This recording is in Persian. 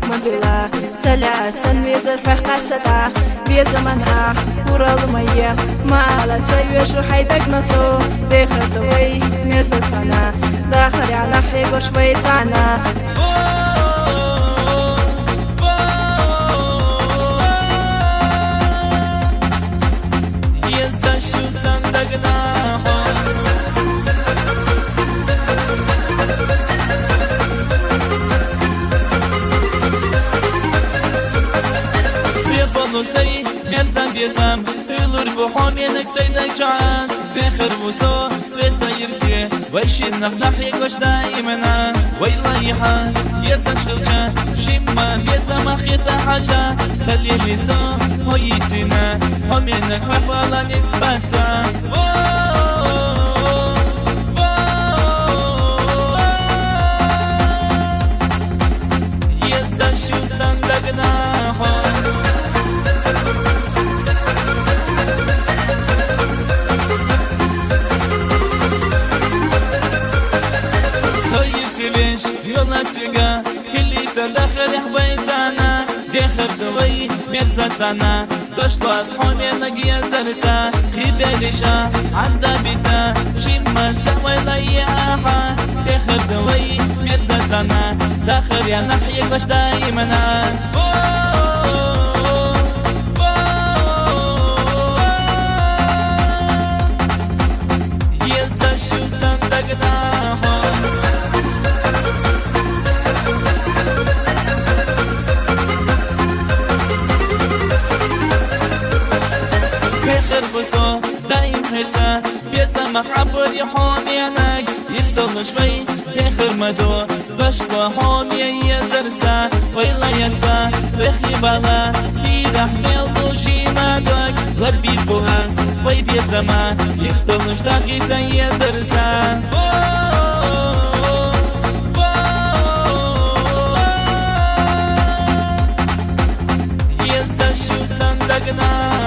مدلا سلا سنوي زرح قاستا بي زمانها كورال ميه ما على تيوش وحيدك نصو دخل دوي مرسل سنة داخل على حيق وشوي تانا ينسى شو صندقنا سي مرسم بيزم يلور بحامينك سيدك جاز بخر وصو بتسيرسي ويشي نخنخ يكوش دايمنا ويلايحا يسشغلجا شما بيزم اخيطا حاجة سلي لسو هويتنا همينك وحوالا نسبتا يسا شو صندقنا سويش يلا سيجا كلي تدخل حبيتانا دخل دوي مرزا سنة تشطى صحومي نجي زرسا خبالشا عدا بيتا شيما سوي لياحا دخل دوي مرزا سنة داخل يا نحيك باش دايمنا ينسى شو صندقنا خربوسو دايم حسا بيسا مخعبر يحومينك يستل شوي تخر مدو بشتا حومي يزرسا ويلا يتسا بخي بالا كي رحمل دوشي مدوك غربي بوهاس وي بيسا ما يستل شتاقي يزرسا ينسى شو صندقنا